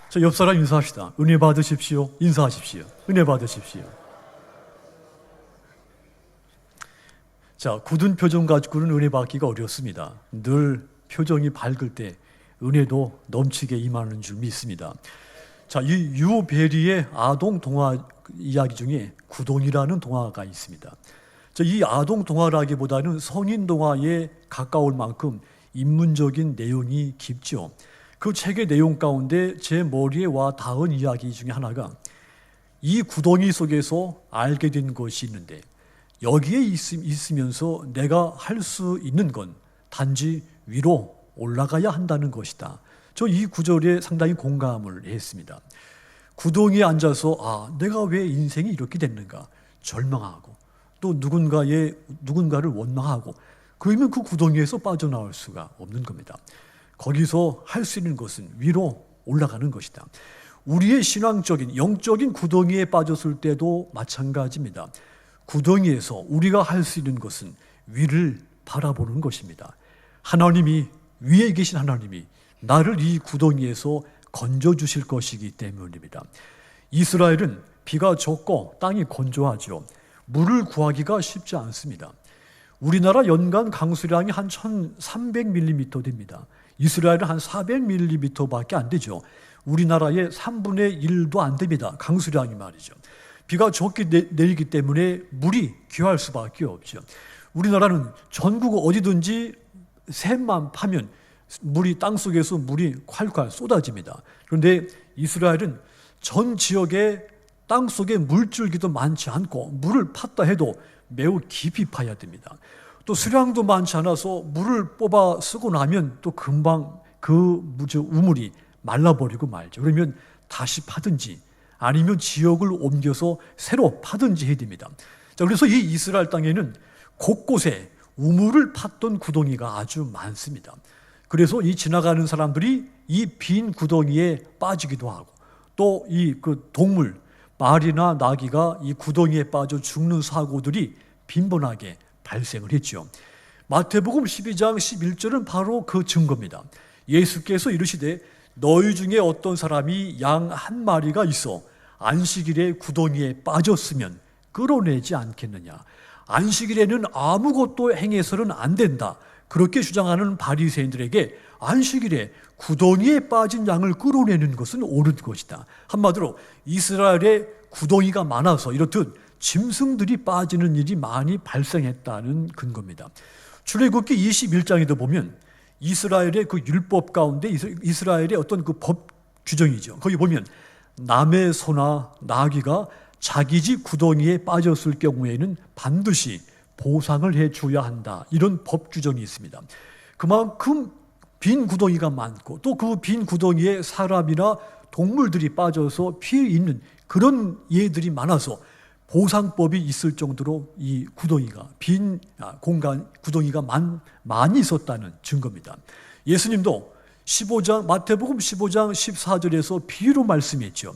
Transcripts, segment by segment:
저 옆 사람 인사합시다. 은혜 받으십시오. 인사하십시오. 은혜 받으십시오. 자, 굳은 표정 가지고는 은혜 받기가 어렵습니다. 늘 표정이 밝을 때 은혜도 넘치게 임하는 줄 믿습니다. 자, 이 유베리의 아동 동화 이야기 중에 구동이라는 동화가 있습니다. 자, 이 아동 동화라기보다는 성인 동화에 가까울 만큼 인문적인 내용이 깊죠. 그 책의 내용 가운데 제 머리에 와 닿은 이야기 중에 하나가 이 구덩이 속에서 알게 된 것이 있는데 여기에 있으면서 내가 할 수 있는 건 단지 위로 올라가야 한다는 것이다. 저 이 구절에 상당히 공감을 했습니다. 구덩이에 앉아서 내가 왜 인생이 이렇게 됐는가 절망하고 또 누군가를 원망하고 그러면 그 구덩이에서 빠져나올 수가 없는 겁니다. 거기서 할 수 있는 것은 위로 올라가는 것이다. 우리의 신앙적인 영적인 구덩이에 빠졌을 때도 마찬가지입니다. 구덩이에서 우리가 할 수 있는 것은 위를 바라보는 것입니다. 하나님이 위에 계신 하나님이 나를 이 구덩이에서 건져주실 것이기 때문입니다. 이스라엘은 비가 적고 땅이 건조하죠. 물을 구하기가 쉽지 않습니다. 우리나라 연간 강수량이 한 1300mm 됩니다. 이스라엘은 한 400mm밖에 안 되죠. 우리나라의 3분의 1도 안 됩니다. 강수량이 말이죠. 비가 적게 내리기 때문에 물이 귀할 수밖에 없죠. 우리나라는 전국 어디든지 샘만 파면 땅속에서 물이 콸콸 쏟아집니다. 그런데 이스라엘은 전 지역에 땅속에 물줄기도 많지 않고 물을 팠다 해도 매우 깊이 파야 됩니다. 또 수량도 많지 않아서 물을 뽑아 쓰고 나면 또 금방 그 우물이 말라버리고 말죠. 그러면 다시 파든지 아니면 지역을 옮겨서 새로 파든지 해야 됩니다. 자, 그래서 이 이스라엘 땅에는 곳곳에 우물을 팠던 구덩이가 아주 많습니다. 그래서 이 지나가는 사람들이 이 빈 구덩이에 빠지기도 하고 또 이 동물 말이나 나귀가 이 구덩이에 빠져 죽는 사고들이 빈번하게 발생을 했죠. 마태복음 12장 11절은 바로 그 증거입니다. 예수께서 이르시되 너희 중에 어떤 사람이 양 한 마리가 있어 안식일에 구덩이에 빠졌으면 끌어내지 않겠느냐. 안식일에는 아무것도 행해서는 안 된다. 그렇게 주장하는 바리새인들에게 안식일에 구덩이에 빠진 양을 끌어내는 것은 옳은 것이다. 한마디로 이스라엘에 구덩이가 많아서 이렇듯 짐승들이 빠지는 일이 많이 발생했다는 근거입니다. 출애굽기 21장에도 보면 이스라엘의 그 율법 가운데 이스라엘의 어떤 그 법 규정이죠. 거기 보면 남의 소나 나귀가 자기 집 구덩이에 빠졌을 경우에는 반드시 보상을 해줘야 한다. 이런 법 규정이 있습니다. 그만큼 빈 구덩이가 많고 또 그 빈 구덩이에 사람이나 동물들이 빠져서 피해 있는 그런 예들이 많아서 보상법이 있을 정도로 이 구덩이가 구덩이가 많이 있었다는 증거입니다. 예수님도 마태복음 15장 14절에서 비유로 말씀했죠.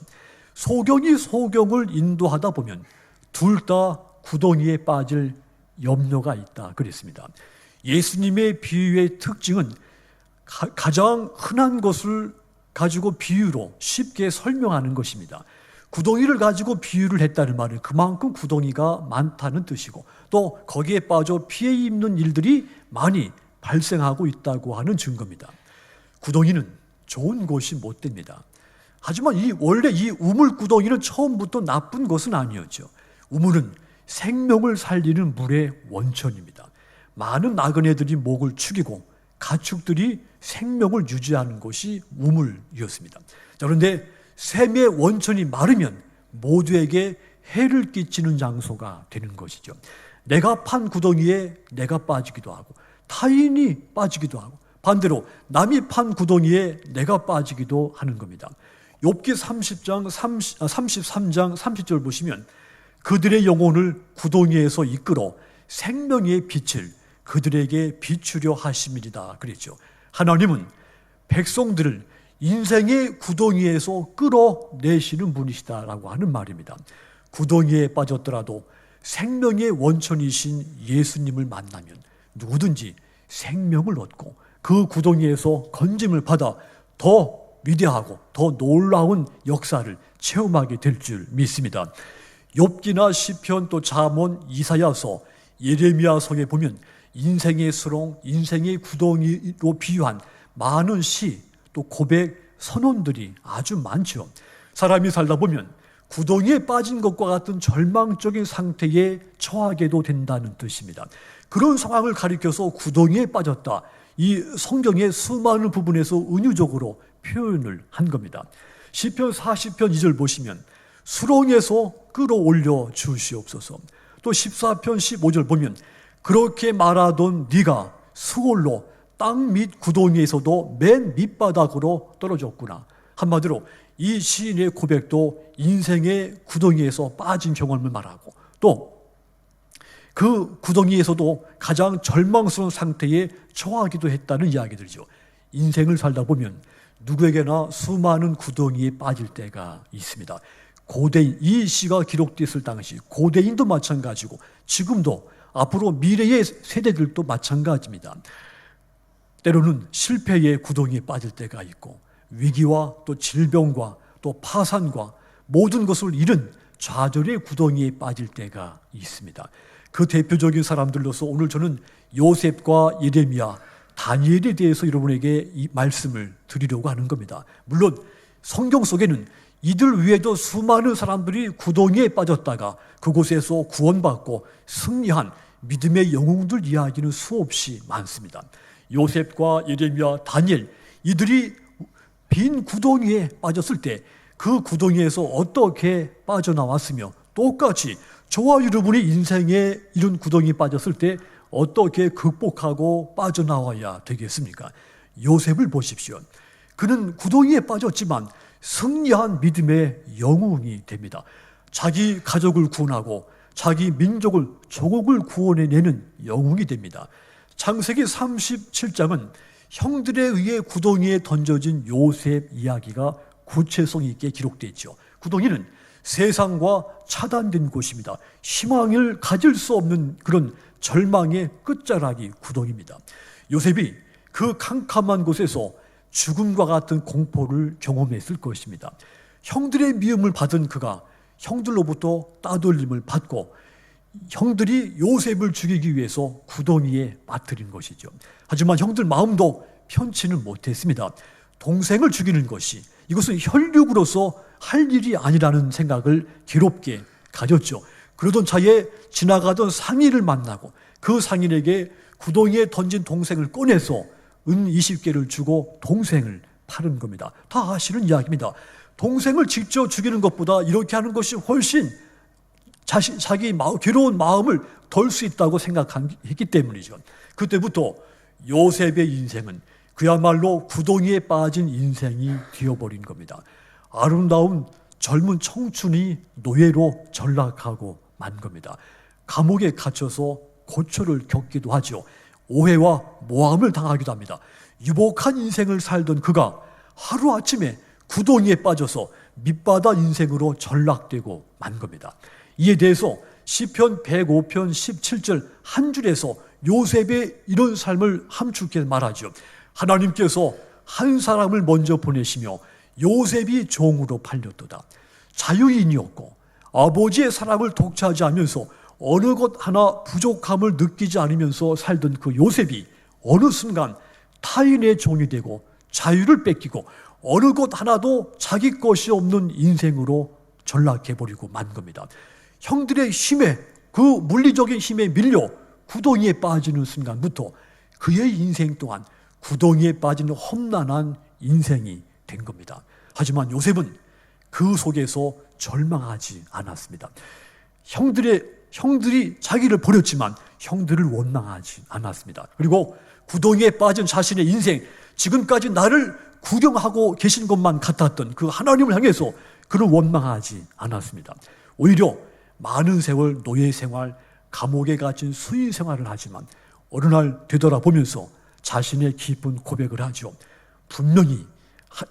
소경이 소경을 인도하다 보면 둘 다 구덩이에 빠질 염려가 있다 그랬습니다. 예수님의 비유의 특징은 가장 흔한 것을 가지고 비유로 쉽게 설명하는 것입니다. 구덩이를 가지고 비유를 했다는 말은 그만큼 구덩이가 많다는 뜻이고 또 거기에 빠져 피해 입는 일들이 많이 발생하고 있다고 하는 증거입니다. 구덩이는 좋은 곳이 못 됩니다. 하지만 원래 이 우물 구덩이는 처음부터 나쁜 것은 아니었죠. 우물은 생명을 살리는 물의 원천입니다. 많은 나그네들이 목을 축이고 가축들이 생명을 유지하는 곳이 우물이었습니다. 자, 그런데 샘의 원천이 마르면 모두에게 해를 끼치는 장소가 되는 것이죠. 내가 판 구덩이에 내가 빠지기도 하고 타인이 빠지기도 하고 반대로 남이 판 구덩이에 내가 빠지기도 하는 겁니다. 욥기 33장 30절 보시면 그들의 영혼을 구덩이에서 이끌어 생명의 빛을 그들에게 비추려 하심이리다 그랬죠. 하나님은 백성들을 인생의 구덩이에서 끌어내시는 분이시다라고 하는 말입니다. 구덩이에 빠졌더라도 생명의 원천이신 예수님을 만나면 누구든지 생명을 얻고 그 구덩이에서 건짐을 받아 더 위대하고 더 놀라운 역사를 체험하게 될 줄 믿습니다. 욥기나 시편 또 잠언, 이사야서, 예레미야서에 보면 인생의 수렁, 인생의 구덩이로 비유한 많은 시, 또 고백, 선언들이 아주 많죠. 사람이 살다 보면 구덩이에 빠진 것과 같은 절망적인 상태에 처하게도 된다는 뜻입니다. 그런 상황을 가리켜서 구덩이에 빠졌다, 이 성경의 수많은 부분에서 은유적으로 표현을 한 겁니다. 시편 40편 2절 보시면 수렁에서 끌어올려 주시옵소서. 또 14편 15절 보면 그렇게 말하던 네가 수월로 땅 밑 구덩이에서도 맨 밑바닥으로 떨어졌구나. 한마디로 이 시인의 고백도 인생의 구덩이에서 빠진 경험을 말하고, 또 그 구덩이에서도 가장 절망스러운 상태에 처하기도 했다는 이야기들이죠. 인생을 살다 보면 누구에게나 수많은 구덩이에 빠질 때가 있습니다. 고대인, 이 시가 기록됐을 당시 고대인도 마찬가지고 지금도 앞으로 미래의 세대들도 마찬가지입니다. 때로는 실패의 구덩이에 빠질 때가 있고, 위기와 또 질병과 또 파산과 모든 것을 잃은 좌절의 구덩이에 빠질 때가 있습니다. 그 대표적인 사람들로서 오늘 저는 요셉과 예레미야, 다니엘에 대해서 여러분에게 이 말씀을 드리려고 하는 겁니다. 물론 성경 속에는 이들 외에도 수많은 사람들이 구덩이에 빠졌다가 그곳에서 구원받고 승리한 믿음의 영웅들 이야기는 수없이 많습니다. 요셉과 예레미야, 다니엘, 이들이 빈 구덩이에 빠졌을 때 그 구덩이에서 어떻게 빠져나왔으며, 똑같이 저와 여러분의 인생에 이런 구덩이에 빠졌을 때 어떻게 극복하고 빠져나와야 되겠습니까? 요셉을 보십시오. 그는 구덩이에 빠졌지만 승리한 믿음의 영웅이 됩니다. 자기 가족을 구원하고 자기 민족을, 조국을 구원해내는 영웅이 됩니다. 창세기 37장은 형들에 의해 구덩이에 던져진 요셉 이야기가 구체성 있게 기록되어 있죠. 구덩이는 세상과 차단된 곳입니다. 희망을 가질 수 없는 그런 절망의 끝자락이 구덩이입니다. 요셉이 그 캄캄한 곳에서 죽음과 같은 공포를 경험했을 것입니다. 형들의 미움을 받은 그가 형들로부터 따돌림을 받고 형들이 요셉을 죽이기 위해서 구덩이에 빠뜨린 것이죠. 하지만 형들 마음도 편치는 못했습니다. 동생을 죽이는 것이, 이것은 혈육으로서 할 일이 아니라는 생각을 괴롭게 가졌죠. 그러던 차에 지나가던 상인을 만나고 그 상인에게 구덩이에 던진 동생을 꺼내서 은 20개를 주고 동생을 파는 겁니다. 다 아시는 이야기입니다. 동생을 직접 죽이는 것보다 이렇게 하는 것이 훨씬 자기 괴로운 마음을 덜 수 있다고 생각했기 때문이죠. 그때부터 요셉의 인생은 그야말로 구덩이에 빠진 인생이 되어버린 겁니다. 아름다운 젊은 청춘이 노예로 전락하고 만 겁니다. 감옥에 갇혀서 고초를 겪기도 하죠. 오해와 모함을 당하기도 합니다. 유복한 인생을 살던 그가 하루아침에 구덩이에 빠져서 밑바닥 인생으로 전락되고 만 겁니다. 이에 대해서 시편 105편 17절 한 줄에서 요셉의 이런 삶을 함축해 말하죠. 하나님께서 한 사람을 먼저 보내시며 요셉이 종으로 팔렸도다. 자유인이었고 아버지의 사랑을 독차지하면서 어느 것 하나 부족함을 느끼지 않으면서 살던 그 요셉이 어느 순간 타인의 종이 되고 자유를 뺏기고 어느 것 하나도 자기 것이 없는 인생으로 전락해버리고 만 겁니다. 형들의 힘에, 그 물리적인 힘에 밀려 구덩이에 빠지는 순간부터 그의 인생 또한 구덩이에 빠지는 험난한 인생이 된 겁니다. 하지만 요셉은 그 속에서 절망하지 않았습니다. 형들이 자기를 버렸지만 형들을 원망하지 않았습니다. 그리고 구덩이에 빠진 자신의 인생, 지금까지 나를 구경하고 계신 것만 같았던 그 하나님을 향해서 그를 원망하지 않았습니다. 오히려 많은 세월 노예 생활, 감옥에 갇힌 수인 생활을 하지만 어느 날 되돌아보면서 자신의 깊은 고백을 하죠. 분명히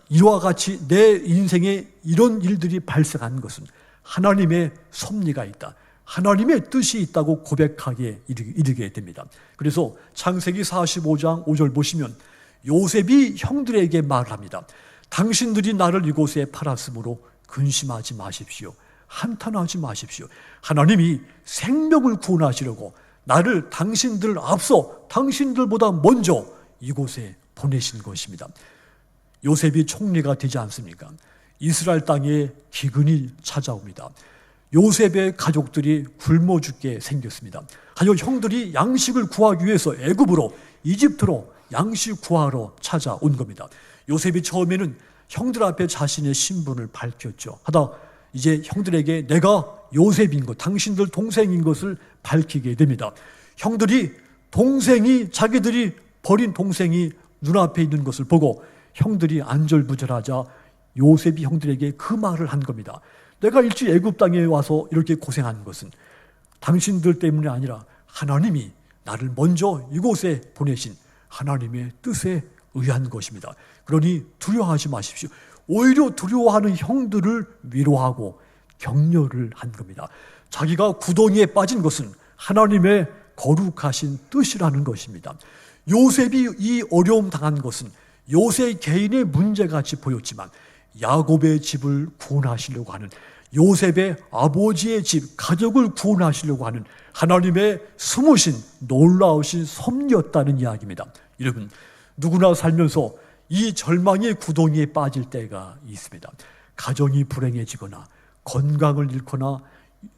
이와 같이 내 인생에 이런 일들이 발생한 것은 하나님의 섭리가 있다, 하나님의 뜻이 있다고 고백하게 이르게 됩니다. 그래서 창세기 45장 5절 보시면 요셉이 형들에게 말합니다. 당신들이 나를 이곳에 팔았으므로 근심하지 마십시오. 한탄하지 마십시오. 하나님이 생명을 구원하시려고 나를 당신들 앞서 당신들보다 먼저 이곳에 보내신 것입니다. 요셉이 총리가 되지 않습니까? 이스라엘 땅에 기근이 찾아옵니다. 요셉의 가족들이 굶어 죽게 생겼습니다. 하여 형들이 양식을 구하기 위해서 애굽으로, 이집트로 양식 구하러 찾아온 겁니다. 요셉이 처음에는 형들 앞에 자신의 신분을 밝혔죠. 하다 이제 형들에게 내가 요셉인 것, 당신들 동생인 것을 밝히게 됩니다. 형들이 자기들이 버린 동생이 눈앞에 있는 것을 보고 형들이 안절부절하자 요셉이 형들에게 그 말을 한 겁니다. 내가 일찍 애굽 땅에 와서 이렇게 고생한 것은 당신들 때문이 아니라 하나님이 나를 먼저 이곳에 보내신 하나님의 뜻에 의한 것입니다. 그러니 두려워하지 마십시오. 오히려 두려워하는 형들을 위로하고 격려를 한 겁니다. 자기가 구덩이에 빠진 것은 하나님의 거룩하신 뜻이라는 것입니다. 요셉이 이 어려움 당한 것은 요셉 개인의 문제같이 보였지만 야곱의 집을 구원하시려고 하는, 요셉의 아버지의 집, 가족을 구원하시려고 하는 하나님의 숨으신 놀라우신 섭리였다는 이야기입니다. 여러분, 누구나 살면서 이 절망의 구덩이에 빠질 때가 있습니다. 가정이 불행해지거나 건강을 잃거나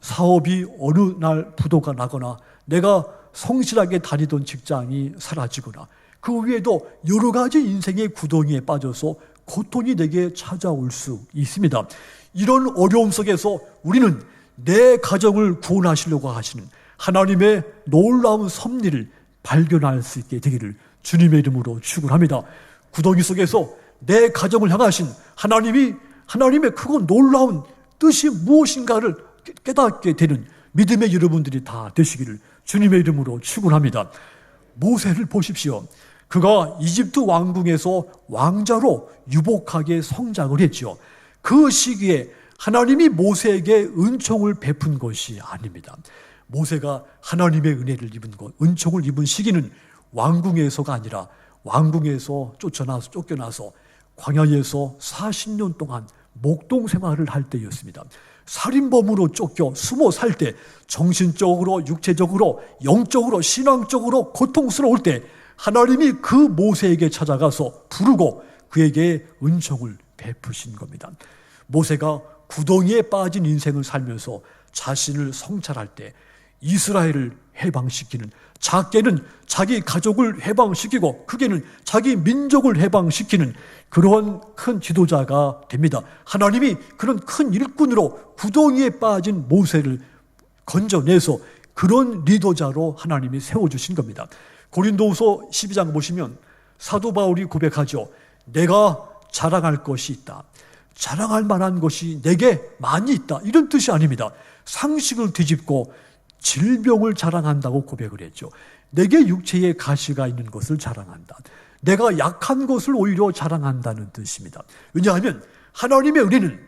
사업이 어느 날 부도가 나거나 내가 성실하게 다니던 직장이 사라지거나 그 외에도 여러 가지 인생의 구덩이에 빠져서 고통이 내게 찾아올 수 있습니다. 이런 어려움 속에서 우리는 내 가정을 구원하시려고 하시는 하나님의 놀라운 섭리를 발견할 수 있게 되기를 주님의 이름으로 축원합니다. 구덩이 속에서 내 가정을 향하신 하나님의 크고 놀라운 뜻이 무엇인가를 깨닫게 되는 믿음의 여러분들이 다 되시기를 주님의 이름으로 축원합니다. 모세를 보십시오. 그가 이집트 왕궁에서 왕자로 유복하게 성장을 했죠. 그 시기에 하나님이 모세에게 은총을 베푼 것이 아닙니다. 모세가 하나님의 은혜를 입은 것, 은총을 입은 시기는 왕궁에서가 아니라 왕궁에서 쫓겨나서 광야에서 40년 동안 목동 생활을 할 때였습니다. 살인범으로 쫓겨 숨어 살 때, 정신적으로, 육체적으로, 영적으로, 신앙적으로 고통스러울 때 하나님이 그 모세에게 찾아가서 부르고 그에게 은총을 베푸신 겁니다. 모세가 구덩이에 빠진 인생을 살면서 자신을 성찰할 때 이스라엘을 해방시키는, 작게는 자기 가족을 해방시키고 크게는 자기 민족을 해방시키는 그러한 큰 지도자가 됩니다. 하나님이 그런 큰 일꾼으로 구덩이에 빠진 모세를 건져내서 그런 리더자로 하나님이 세워주신 겁니다. 고린도후서 12장 보시면 사도 바울이 고백하죠. 내가 자랑할 것이 있다. 자랑할 만한 것이 내게 많이 있다. 이런 뜻이 아닙니다. 상식을 뒤집고 질병을 자랑한다고 고백을 했죠. 내게 육체에 가시가 있는 것을 자랑한다. 내가 약한 것을 오히려 자랑한다는 뜻입니다. 왜냐하면 하나님의 은혜는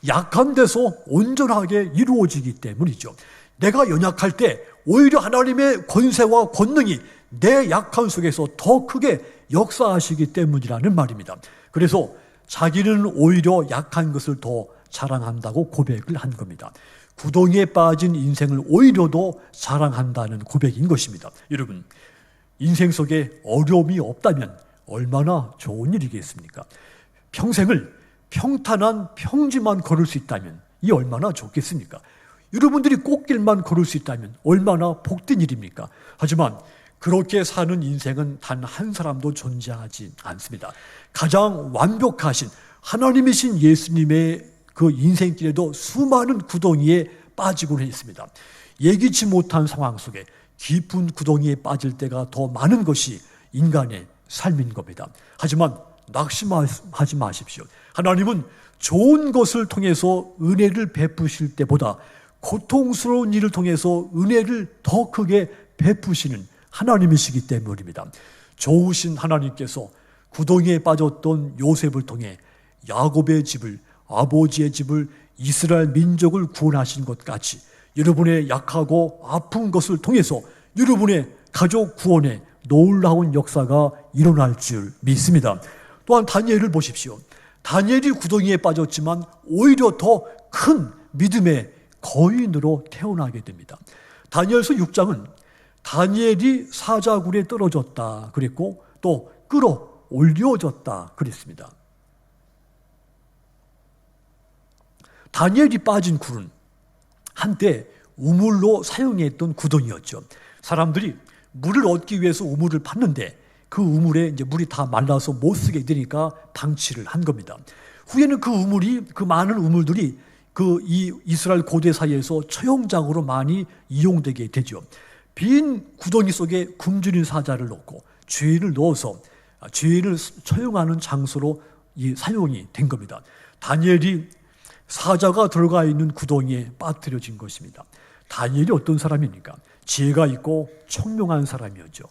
약한 데서 온전하게 이루어지기 때문이죠. 내가 연약할 때 오히려 하나님의 권세와 권능이 내 약한 속에서 더 크게 역사하시기 때문이라는 말입니다. 그래서 자기는 오히려 약한 것을 더 자랑한다고 고백을 한 겁니다. 구덩이에 빠진 인생을 오히려 더 자랑한다는 고백인 것입니다. 여러분, 인생 속에 어려움이 없다면 얼마나 좋은 일이겠습니까? 평생을 평탄한 평지만 걸을 수 있다면 이 얼마나 좋겠습니까? 여러분들이 꽃길만 걸을 수 있다면 얼마나 복된 일입니까? 하지만 그렇게 사는 인생은 단 한 사람도 존재하지 않습니다. 가장 완벽하신 하나님이신 예수님의 그 인생길에도 수많은 구덩이에 빠지곤 했습니다. 예기치 못한 상황 속에 깊은 구덩이에 빠질 때가 더 많은 것이 인간의 삶인 겁니다. 하지만 낙심하지 마십시오. 하나님은 좋은 것을 통해서 은혜를 베푸실 때보다 고통스러운 일을 통해서 은혜를 더 크게 베푸시는 하나님이시기 때문입니다. 좋으신 하나님께서 구덩이에 빠졌던 요셉을 통해 야곱의 집을, 아버지의 집을, 이스라엘 민족을 구원하신 것 같이 여러분의 약하고 아픈 것을 통해서 여러분의 가족 구원에 놀라운 역사가 일어날 줄 믿습니다. 또한 다니엘을 보십시오. 다니엘이 구덩이에 빠졌지만 오히려 더 큰 믿음의 거인으로 태어나게 됩니다. 다니엘서 6장은 다니엘이 사자굴에 떨어졌다 그랬고 또 끌어올려졌다 그랬습니다. 다니엘이 빠진 굴은 한때 우물로 사용했던 구덩이였죠. 사람들이 물을 얻기 위해서 우물을 팠는데 그 우물에 이제 물이 다 말라서 못 쓰게 되니까 방치를 한 겁니다. 후에는 그 많은 우물들이 이 이스라엘 고대 사이에서 처형장으로 많이 이용되게 되죠. 빈 구덩이 속에 굶주린 사자를 넣고 죄인을 넣어서 죄인을 처형하는 장소로 사용이 된 겁니다. 다니엘이 사자가 들어가 있는 구덩이에 빠뜨려진 것입니다. 다니엘이 어떤 사람입니까? 지혜가 있고 총명한 사람이었죠.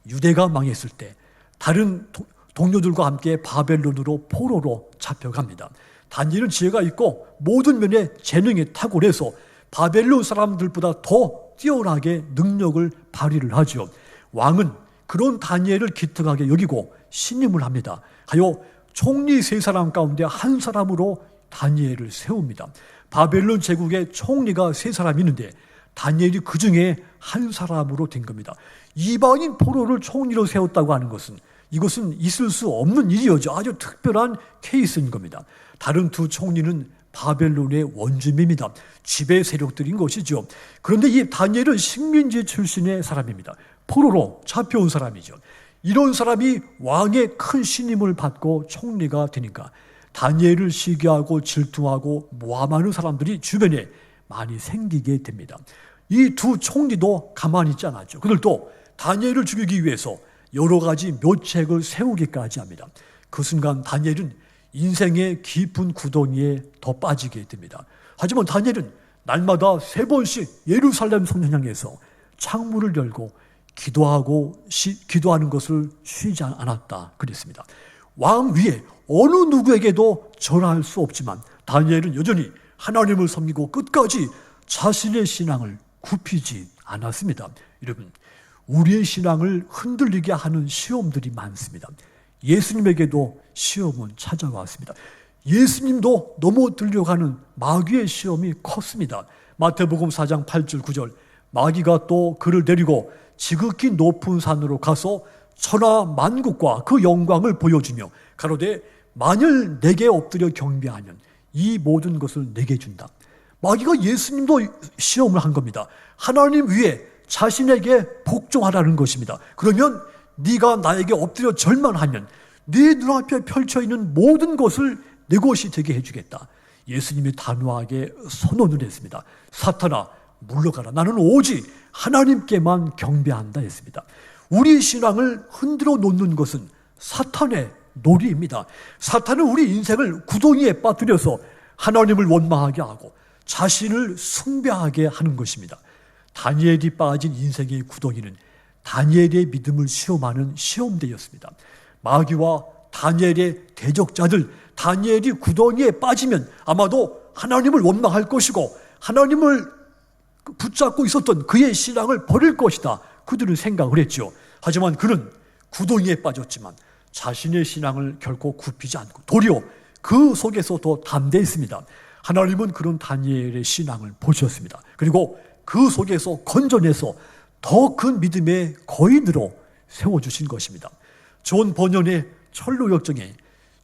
유대가 망했을 때 다른 동료들과 함께 바벨론으로 포로로 잡혀갑니다. 다니엘은 지혜가 있고 모든 면에 재능이 탁월해서 바벨론 사람들보다 더 뛰어나게 능력을 발휘를 하죠. 왕은 그런 다니엘을 기특하게 여기고 신임을 합니다. 하여 총리 3사람 가운데 한 사람으로 다니엘을 세웁니다. 바벨론 제국의 총리가 3사람이 있는데 다니엘이 그 중에 한 사람으로 된 겁니다. 이방인 포로를 총리로 세웠다고 하는 것은 이것은 있을 수 없는 일이었죠. 아주 특별한 케이스인 겁니다. 다른 2 총리는 바벨론의 원주민입니다. 지배 세력들인 것이죠. 그런데 이 다니엘은 식민지 출신의 사람입니다. 포로로 잡혀온 사람이죠. 이런 사람이 왕의 큰 신임을 받고 총리가 되니까 다니엘을 시기하고 질투하고 모함하는 사람들이 주변에 많이 생기게 됩니다. 이 2 총리도 가만히 있지 않았죠. 그들도 다니엘을 죽이기 위해서 여러 가지 묘책을 세우기까지 합니다. 그 순간 다니엘은 인생의 깊은 구덩이에 더 빠지게 됩니다. 하지만 다니엘은 날마다 3번씩 예루살렘 성전 향해서 창문을 열고 기도하는 것을 쉬지 않았다 그랬습니다. 왕 위에 어느 누구에게도 전할 수 없지만 다니엘은 여전히 하나님을 섬기고 끝까지 자신의 신앙을 굽히지 않았습니다. 여러분, 우리의 신앙을 흔들리게 하는 시험들이 많습니다. 예수님에게도 시험은 찾아왔습니다. 예수님도 넘어들려고 하는 마귀의 시험이 컸습니다. 마태복음 4장 8절 9절 마귀가 또 그를 데리고 지극히 높은 산으로 가서 천하 만국과 그 영광을 보여주며 가로되 만일 내게 엎드려 경배하면 이 모든 것을 내게 준다. 마귀가 예수님도 시험을 한 겁니다. 하나님 위에 자신에게 복종하라는 것입니다. 그러면 네가 나에게 엎드려 절만하면 네 눈앞에 펼쳐있는 모든 것을 내 것이 되게 해주겠다. 예수님이 단호하게 선언을 했습니다. 사탄아 물러가라. 나는 오직 하나님께만 경배한다 했습니다. 우리 신앙을 흔들어 놓는 것은 사탄의 놀이입니다. 사탄은 우리 인생을 구덩이에 빠뜨려서 하나님을 원망하게 하고 자신을 숭배하게 하는 것입니다. 다니엘이 빠진 인생의 구덩이는 다니엘의 믿음을 시험하는 시험대였습니다. 마귀와 다니엘의 대적자들, 다니엘이 구덩이에 빠지면 아마도 하나님을 원망할 것이고 하나님을 붙잡고 있었던 그의 신앙을 버릴 것이다. 그들은 생각을 했죠. 하지만 그는 구덩이에 빠졌지만 자신의 신앙을 결코 굽히지 않고 도리어 그 속에서 더 담대했습니다. 하나님은 그런 다니엘의 신앙을 보셨습니다. 그리고 그 속에서 건져내서 더 큰 믿음의 거인으로 세워주신 것입니다. 존 버년의 철로 역정에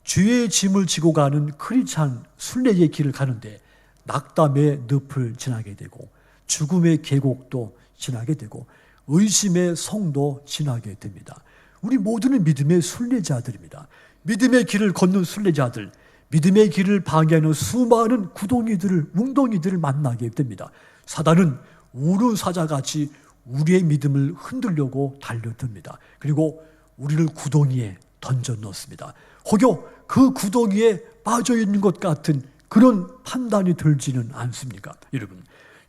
죄의 짐을 지고 가는 크리스찬 순례의 길을 가는데 낙담의 늪을 지나게 되고 죽음의 계곡도 지나게 되고 의심의 성도 지나게 됩니다. 우리 모두는 믿음의 순례자들입니다. 믿음의 길을 걷는 순례자들, 믿음의 길을 방해하는 수많은 구덩이들을, 웅덩이들을 만나게 됩니다. 사단은 우는 사자같이 우리의 믿음을 흔들려고 달려듭니다. 그리고 우리를 구덩이에 던져 넣습니다. 혹여 그 구덩이에 빠져 있는 것 같은 그런 판단이 들지는 않습니까?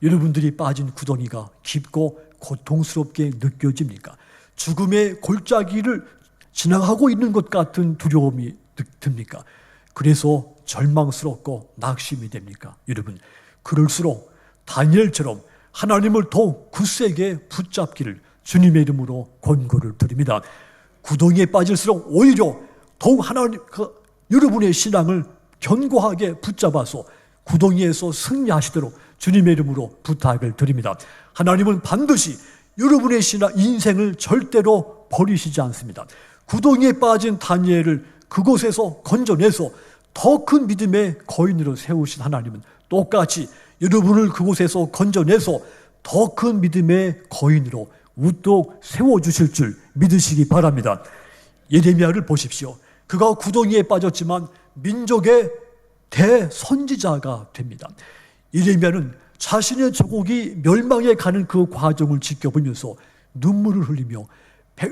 여러분들이 빠진 구덩이가 깊고 고통스럽게 느껴집니까? 죽음의 골짜기를 지나가고 있는 것 같은 두려움이 듭니까? 그래서 절망스럽고 낙심이 됩니까? 여러분, 그럴수록 다니엘처럼 하나님을 더욱 굳세게 붙잡기를 주님의 이름으로 권고를 드립니다. 구덩이에 빠질수록 오히려 더욱 하나님 여러분의 신앙을 견고하게 붙잡아서 구덩이에서 승리하시도록 주님의 이름으로 부탁을 드립니다. 하나님은 반드시 여러분의 인생을 절대로 버리시지 않습니다. 구덩이에 빠진 다니엘을 그곳에서 건져내서 더 큰 믿음의 거인으로 세우신 하나님은 똑같이 여러분을 그곳에서 건져내서 더 큰 믿음의 거인으로 우뚝 세워주실 줄 믿으시기 바랍니다. 예레미야를 보십시오. 그가 구덩이에 빠졌지만 민족의 대선지자가 됩니다. 예레미야는 자신의 조국이 멸망해 가는 그 과정을 지켜보면서 눈물을 흘리며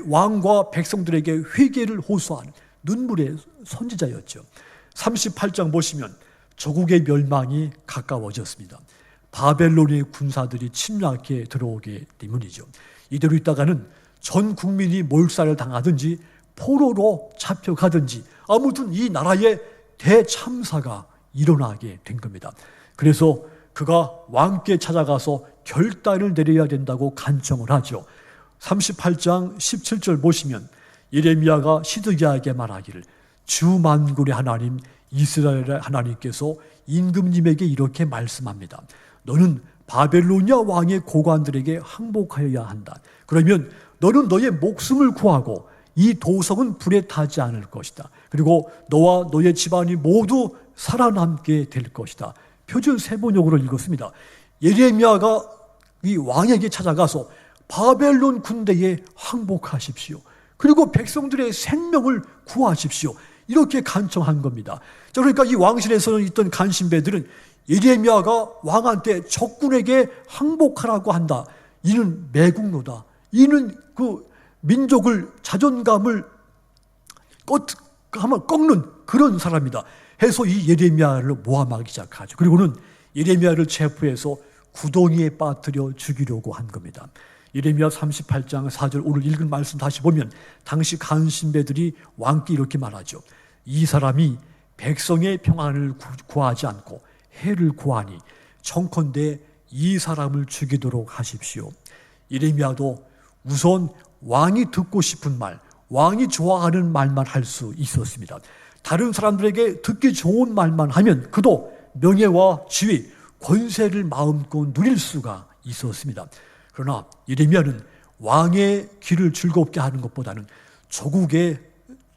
왕과 백성들에게 회개를 호소하는 눈물의 선지자였죠. 38장 보시면 조국의 멸망이 가까워졌습니다. 바벨론의 군사들이 침략해 들어오게 때문이죠. 이대로 있다가는 전 국민이 몰살을 당하든지 포로로 잡혀가든지 아무튼 이 나라에 대참사가 일어나게 된 겁니다. 그래서 그가 왕께 찾아가서 결단을 내려야 된다고 간청을 하죠. 38장 17절 보시면 예레미야가 시드기야에게 말하기를 주 만군의 하나님 이스라엘의 하나님께서 임금님에게 이렇게 말씀합니다. 너는 바벨로니아 왕의 고관들에게 항복하여야 한다. 그러면 너는 너의 목숨을 구하고 이 도성은 불에 타지 않을 것이다. 그리고 너와 너의 집안이 모두 살아남게 될 것이다. 표준 세번역으로 읽었습니다. 예레미야가 이 왕에게 찾아가서 바벨론 군대에 항복하십시오. 그리고 백성들의 생명을 구하십시오. 이렇게 간청한 겁니다. 자, 그러니까 이 왕실에서는 있던 간신배들은 예레미야가 왕한테 적군에게 항복하라고 한다. 이는 매국노다. 이는 그 민족을 자존감을 꺾는 그런 사람이다. 해서 이 예레미야를 모함하기 시작하죠. 그리고는 예레미야를 체포해서 구덩이에 빠뜨려 죽이려고 한 겁니다. 예레미야 38장 4절 오늘 읽은 말씀 다시 보면 당시 간신배들이 왕께 이렇게 말하죠. 이 사람이 백성의 평안을 구하지 않고 해를 구하니 청컨대 이 사람을 죽이도록 하십시오. 예레미야도 우선 왕이 듣고 싶은 말, 왕이 좋아하는 말만 할 수 있었습니다. 다른 사람들에게 듣기 좋은 말만 하면 그도 명예와 지위, 권세를 마음껏 누릴 수가 있었습니다. 그러나 예레미야는 왕의 길을 즐겁게 하는 것보다는 조국의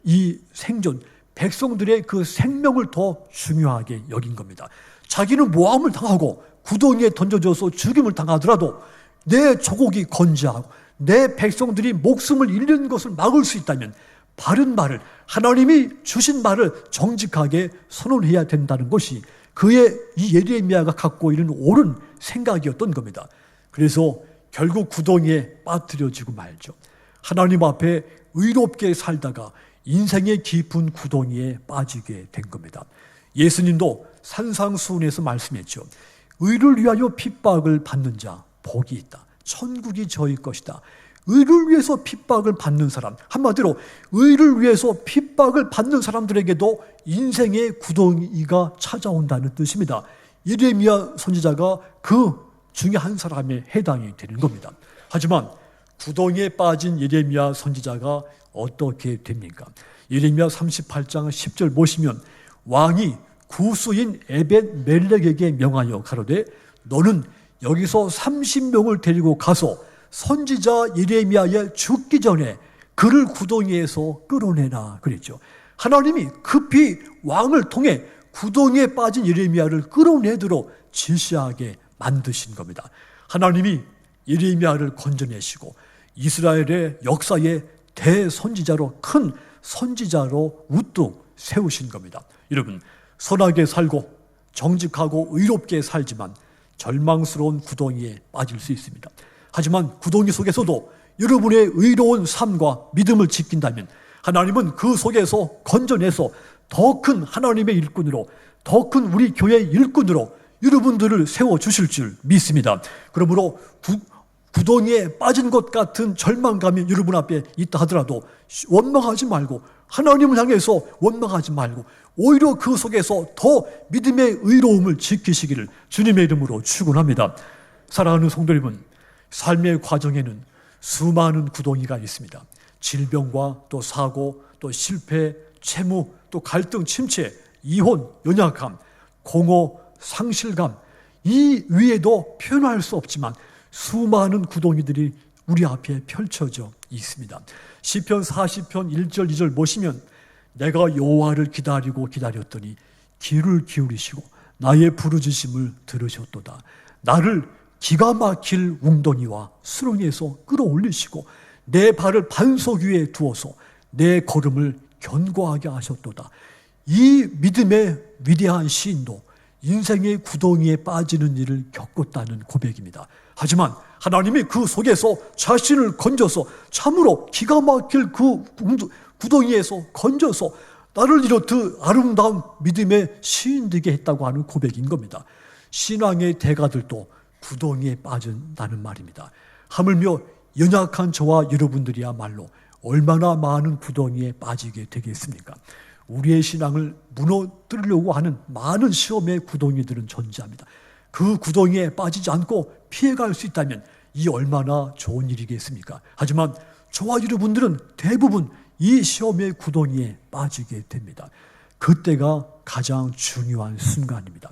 이 생존, 백성들의 그 생명을 더 중요하게 여긴 겁니다. 자기는 모함을 당하고 구덩이에 던져져서 죽임을 당하더라도 내 조국이 건재하고 내 백성들이 목숨을 잃는 것을 막을 수 있다면 바른 말을, 하나님이 주신 말을 정직하게 선언해야 된다는 것이 그의 이 예레미야가 갖고 있는 옳은 생각이었던 겁니다. 그래서 결국 구덩이에 빠뜨려지고 말죠. 하나님 앞에 의롭게 살다가 인생의 깊은 구덩이에 빠지게 된 겁니다. 예수님도 산상수훈에서 말씀했죠. 의를 위하여 핍박을 받는 자 복이 있다. 천국이 저희 것이다. 의를 위해서 핍박을 받는 사람, 한마디로 의를 위해서 핍박을 받는 사람들에게도 인생의 구덩이가 찾아온다는 뜻입니다. 예레미야 선지자가 그 중에 한 사람에 해당이 되는 겁니다. 하지만 구덩이에 빠진 예레미야 선지자가 어떻게 됩니까? 예레미야 38장 10절 보시면 왕이 구수인 에벳 멜렉에게 명하여 가로되 너는 여기서 30명을 데리고 가서 선지자 예레미야의 죽기 전에 그를 구덩이에서 끌어내라 그랬죠. 하나님이 급히 왕을 통해 구덩이에 빠진 예레미야를 끌어내도록 지시하게 만드신 겁니다. 하나님이 예레미야를 건져내시고 이스라엘의 역사의 대선지자로, 큰 선지자로 우뚝 세우신 겁니다. 여러분, 선하게 살고 정직하고 의롭게 살지만 절망스러운 구덩이에 빠질 수 있습니다. 하지만 구덩이 속에서도 여러분의 의로운 삶과 믿음을 지킨다면 하나님은 그 속에서 건져내서 더 큰 하나님의 일꾼으로, 더 큰 우리 교회의 일꾼으로 여러분들을 세워주실 줄 믿습니다. 그러므로 구덩이에 빠진 것 같은 절망감이 여러분 앞에 있다 하더라도 원망하지 말고, 하나님을 향해서 원망하지 말고 오히려 그 속에서 더 믿음의 의로움을 지키시기를 주님의 이름으로 축원합니다. 사랑하는 성도 여러분, 삶의 과정에는 수많은 구덩이가 있습니다. 질병과 또 사고, 또 실패, 채무, 또 갈등, 침체, 이혼, 연약함, 공허, 상실감, 이 위에도 표현할 수 없지만 수많은 구덩이들이 우리 앞에 펼쳐져 있습니다. 시편 40편 1절 2절 보시면 내가 여호와를 기다리고 기다렸더니 귀를 기울이시고 나의 부르짖음을 들으셨도다. 나를 기가 막힐 웅덩이와 수렁에서 끌어올리시고 내 발을 반석 위에 두어서 내 걸음을 견고하게 하셨도다. 이 믿음의 위대한 시인도 인생의 구덩이에 빠지는 일을 겪었다는 고백입니다. 하지만 하나님이 그 속에서 자신을 건져서 참으로 기가 막힐 그 구덩이에서 건져서 나를 이렇듯 아름다운 믿음의 시인 되게 했다고 하는 고백인 겁니다. 신앙의 대가들도 구덩이에 빠진다는 말입니다. 하물며 연약한 저와 여러분들이야말로 얼마나 많은 구덩이에 빠지게 되겠습니까? 우리의 신앙을 무너뜨리려고 하는 많은 시험의 구덩이들은 존재합니다. 그 구덩이에 빠지지 않고 피해갈 수 있다면 이 얼마나 좋은 일이겠습니까? 하지만 저와 여러분들은 대부분 이 시험의 구덩이에 빠지게 됩니다. 그때가 가장 중요한 순간입니다.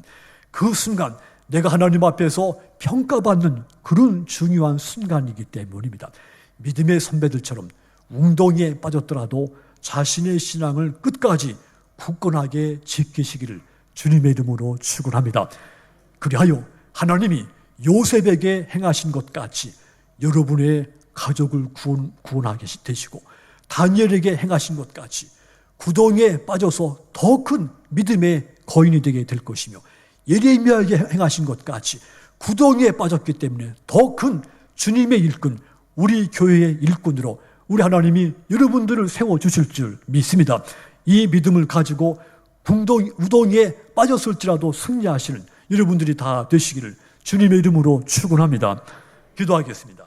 그 순간 내가 하나님 앞에서 평가받는 그런 중요한 순간이기 때문입니다. 믿음의 선배들처럼 웅덩이에 빠졌더라도 자신의 신앙을 끝까지 굳건하게 지키시기를 주님의 이름으로 축원합니다. 그리하여 하나님이 요셉에게 행하신 것 같이 여러분의 가족을 구원하게 되시고 다니엘에게 행하신 것 같이 구덩이에 빠져서 더 큰 믿음의 거인이 되게 될 것이며 예레미야에게 행하신 것 같이 구덩이에 빠졌기 때문에 더 큰 주님의 일꾼, 우리 교회의 일꾼으로 우리 하나님이 여러분들을 세워주실 줄 믿습니다. 이 믿음을 가지고 우덩이에 빠졌을지라도 승리하시는 여러분들이 다 되시기를 주님의 이름으로 축원합니다. 기도하겠습니다.